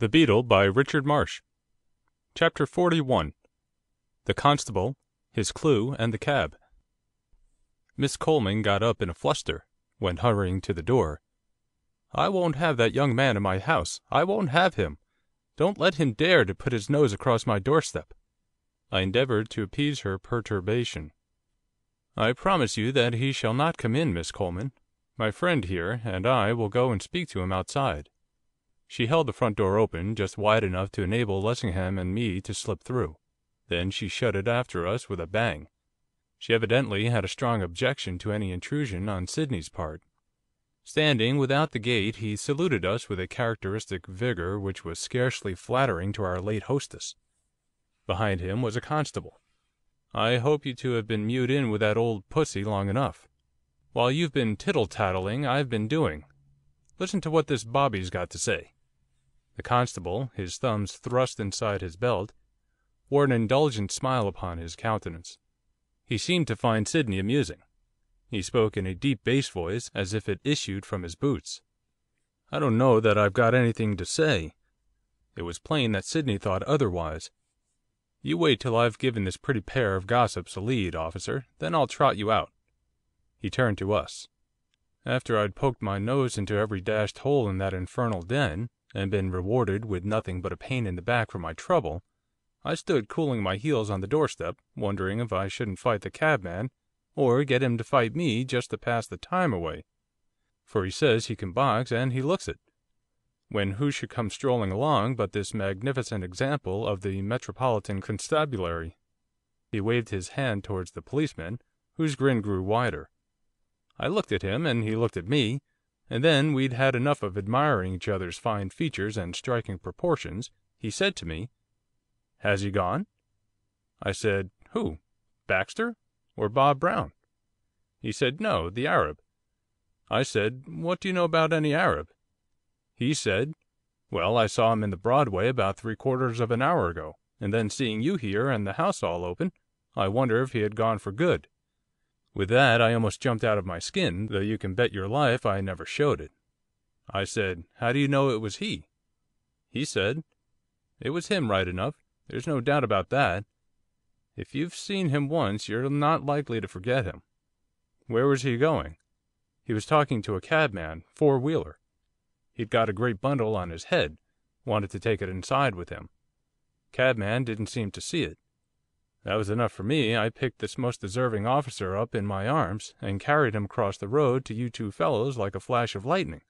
The Beetle by Richard Marsh. Chapter 41. The Constable, His Clue, and the Cab. Miss Coleman got up in a fluster, went hurrying to the door. "I won't have that young man in my house. I won't have him. Don't let him dare to put his nose across my doorstep." I endeavoured to appease her perturbation. "I promise you that he shall not come in, Miss Coleman. My friend here and I will go and speak to him outside." She held the front door open, just wide enough to enable Lessingham and me to slip through. Then she shut it after us with a bang. She evidently had a strong objection to any intrusion on Sydney's part. Standing without the gate, he saluted us with a characteristic vigour which was scarcely flattering to our late hostess. Behind him was a constable. "I hope you two have been mewed in with that old pussy long enough. While you've been tittle-tattling, I've been doing. Listen to what this bobby's got to say." The constable, his thumbs thrust inside his belt, wore an indulgent smile upon his countenance. He seemed to find Sydney amusing. He spoke in a deep bass voice, as if it issued from his boots. "I don't know that I've got anything to say." It was plain that Sydney thought otherwise. "You wait till I've given this pretty pair of gossips a lead, officer, then I'll trot you out." He turned to us. "After I'd poked my nose into every dashed hole in that infernal den, and been rewarded with nothing but a pain in the back for my trouble, I stood cooling my heels on the doorstep, wondering if I shouldn't fight the cabman, or get him to fight me just to pass the time away, for he says he can box, and he looks it, when who should come strolling along but this magnificent example of the Metropolitan Constabulary." He waved his hand towards the policeman, whose grin grew wider. I looked at him, and he looked at me, and then we'd had enough of admiring each other's fine features and striking proportions. He said to me, "Has he gone?" I said, "Who? Baxter? Or Bob Brown?" He said, "No, the Arab." I said, "What do you know about any Arab?" He said, "Well, I saw him in the Broadway about 3/4 of an hour ago, and then seeing you here and the house all open, I wonder if he had gone for good." With that I almost jumped out of my skin, though you can bet your life I never showed it. I said, "How do you know it was he?" He said, "It was him right enough, there's no doubt about that. If you've seen him once you're not likely to forget him." "Where was he going?" "He was talking to a cabman, four-wheeler. He'd got a great bundle on his head, wanted to take it inside with him. Cabman didn't seem to see it. That was enough for me. I picked this most deserving officer up in my arms, and carried him across the road to you two fellows like a flash of lightning."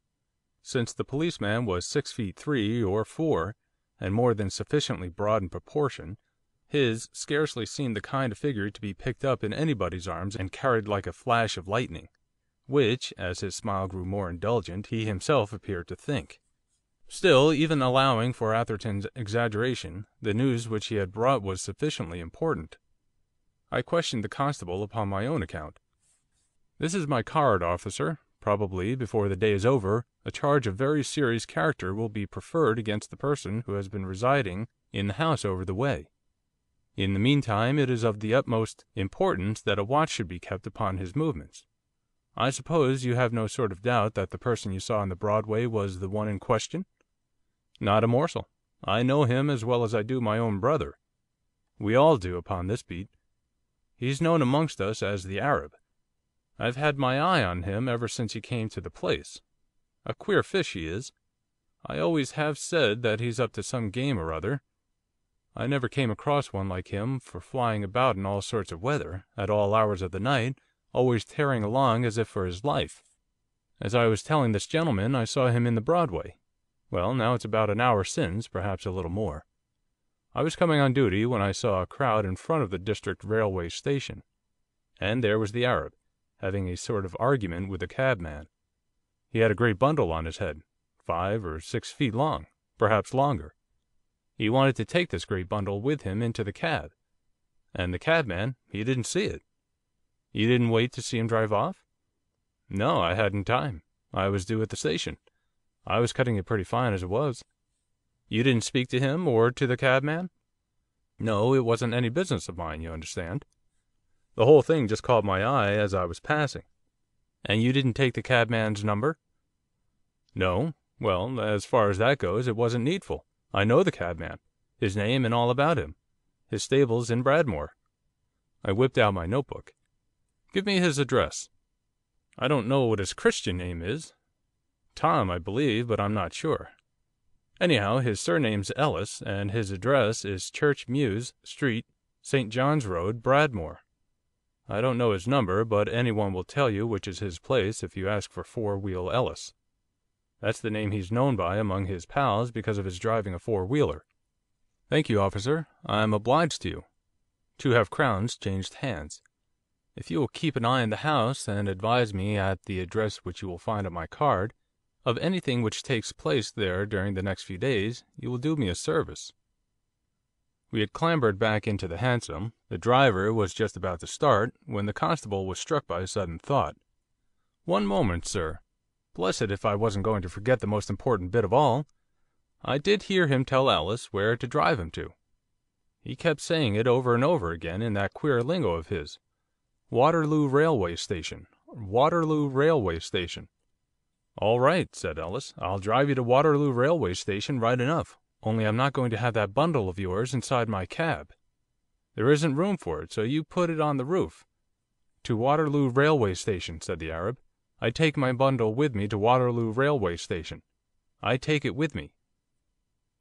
Since the policeman was 6 feet 3 or 4, and more than sufficiently broad in proportion, his scarcely seemed the kind of figure to be picked up in anybody's arms and carried like a flash of lightning, which, as his smile grew more indulgent, he himself appeared to think. Still, even allowing for Atherton's exaggeration, the news which he had brought was sufficiently important. I questioned the constable upon my own account. "This is my card, officer. Probably, before the day is over, a charge of very serious character will be preferred against the person who has been residing in the house over the way. In the meantime, it is of the utmost importance that a watch should be kept upon his movements. I suppose you have no sort of doubt that the person you saw on the Broadway was the one in question?" "Not a morsel. I know him as well as I do my own brother. We all do upon this beat. He's known amongst us as the Arab. I've had my eye on him ever since he came to the place. A queer fish he is. I always have said that he's up to some game or other. I never came across one like him for flying about in all sorts of weather, at all hours of the night, always tearing along as if for his life. As I was telling this gentleman, I saw him in the Broadway. Well, now it's about an hour since, perhaps a little more. I was coming on duty when I saw a crowd in front of the District Railway Station, and there was the Arab, having a sort of argument with the cabman. He had a great bundle on his head, 5 or 6 feet long, perhaps longer. He wanted to take this great bundle with him into the cab, and the cabman, he didn't see it." "You didn't wait to see him drive off?" "No, I hadn't time. I was due at the station. I was cutting it pretty fine as it was." "You didn't speak to him, or to the cabman?" "No, it wasn't any business of mine, you understand. The whole thing just caught my eye as I was passing." "And you didn't take the cabman's number?" "No. Well, as far as that goes, it wasn't needful. I know the cabman, his name and all about him. His stable's in Bradmore.' I whipped out my notebook. 'Give me his address.' 'I don't know what his Christian name is. Tom, I believe, but I'm not sure. Anyhow, his surname's Ellis, and his address is Church Mews Street, St. John's Road, Bradmore. I don't know his number, but anyone will tell you which is his place if you ask for Four Wheel Ellis. That's the name he's known by among his pals because of his driving a four-wheeler.' 'Thank you, officer, I'm obliged to you.' 2 half-crowns changed hands. 'If you will keep an eye on the house, and advise me at the address which you will find on my card, of anything which takes place there during the next few days, you will do me a service.' We had clambered back into the hansom, the driver was just about to start, when the constable was struck by a sudden thought. 'One moment, sir. Blessed if I wasn't going to forget the most important bit of all. I did hear him tell Ellis where to drive him to. He kept saying it over and over again in that queer lingo of his. Waterloo Railway Station, Waterloo Railway Station.' 'All right,' said Ellis, 'I'll drive you to Waterloo Railway Station right enough, only I'm not going to have that bundle of yours inside my cab. There isn't room for it, so you put it on the roof.' 'To Waterloo Railway Station,' said the Arab. 'I take my bundle with me to Waterloo Railway Station. I take it with me.'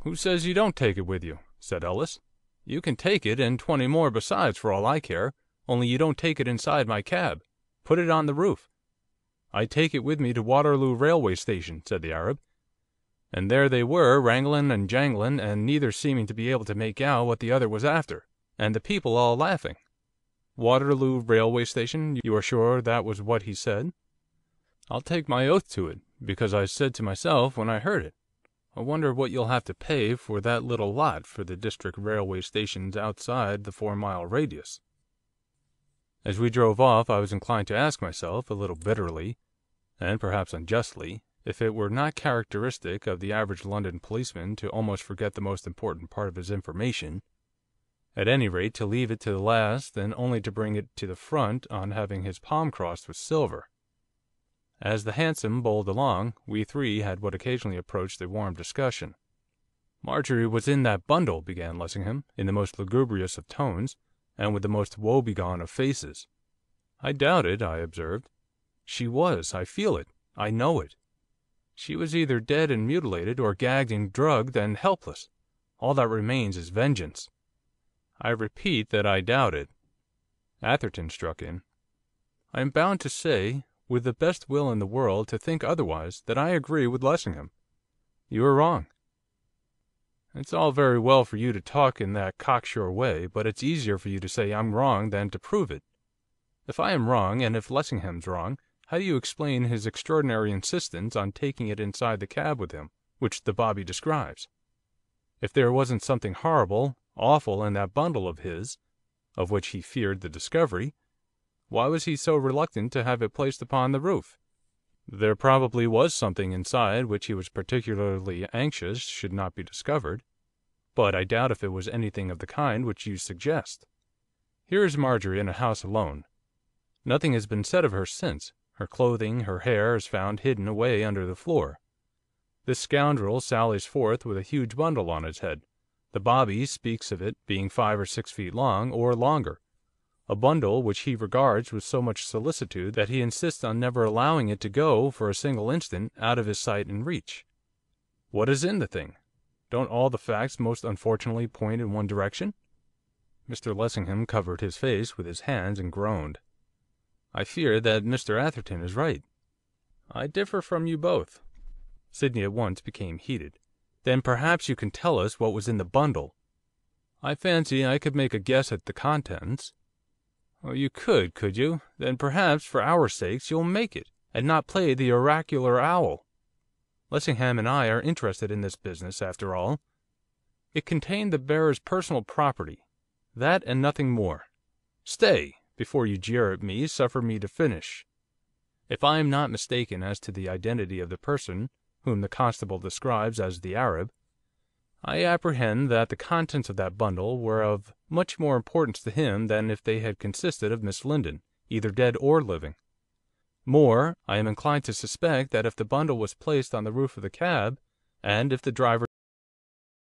'Who says you don't take it with you?' said Ellis. 'You can take it, and 20 more besides, for all I care, only you don't take it inside my cab. Put it on the roof.' 'I take it with me to Waterloo Railway Station,' said the Arab. And there they were, wrangling and jangling, and neither seeming to be able to make out what the other was after, and the people all laughing. 'Waterloo Railway Station, you are sure that was what he said?' 'I'll take my oath to it, because I said to myself when I heard it, I wonder what you'll have to pay for that little lot for the district railway stations outside the 4-mile radius.' As we drove off I was inclined to ask myself, a little bitterly, and perhaps unjustly, if it were not characteristic of the average London policeman to almost forget the most important part of his information, at any rate to leave it to the last and only to bring it to the front on having his palm crossed with silver. As the hansom bowled along, we three had what occasionally approached a warm discussion. 'Marjorie was in that bundle,' began Lessingham, in the most lugubrious of tones, and with the most woebegone of faces. 'I doubt it,' I observed. 'She was, I feel it, I know it. She was either dead and mutilated, or gagged and drugged and helpless. All that remains is vengeance.' 'I repeat that I doubt it.' Atherton struck in. 'I am bound to say, with the best will in the world to think otherwise, that I agree with Lessingham. You are wrong.' 'It's all very well for you to talk in that cocksure way, but it's easier for you to say I'm wrong than to prove it. If I am wrong, and if Lessingham's wrong, how do you explain his extraordinary insistence on taking it inside the cab with him, which the bobby describes? If there wasn't something horrible, awful in that bundle of his, of which he feared the discovery, why was he so reluctant to have it placed upon the roof?' 'There probably was something inside which he was particularly anxious should not be discovered, but I doubt if it was anything of the kind which you suggest. Here is Marjorie in a house alone. Nothing has been said of her since, her clothing, her hair is found hidden away under the floor. This scoundrel sallies forth with a huge bundle on his head, the bobby speaks of it being 5 or 6 feet long, or longer, a bundle which he regards with so much solicitude that he insists on never allowing it to go for a single instant out of his sight and reach. What is in the thing? Don't all the facts most unfortunately point in one direction?' Mr Lessingham covered his face with his hands and groaned. 'I fear that Mr Atherton is right.' 'I differ from you both.' Sydney at once became heated. 'Then perhaps you can tell us what was in the bundle.' 'I fancy I could make a guess at the contents.' 'Oh, you could you? Then perhaps, for our sakes, you'll make it, and not play the oracular owl. Lessingham and I are interested in this business, after all. It contained the bearer's personal property, that and nothing more. Stay! Before you jeer at me, suffer me to finish. If I am not mistaken as to the identity of the person whom the constable describes as the Arab, I apprehend that the contents of that bundle were of much more importance to him than if they had consisted of Miss Lindon, either dead or living. More, I am inclined to suspect that if the bundle was placed on the roof of the cab, and if the driver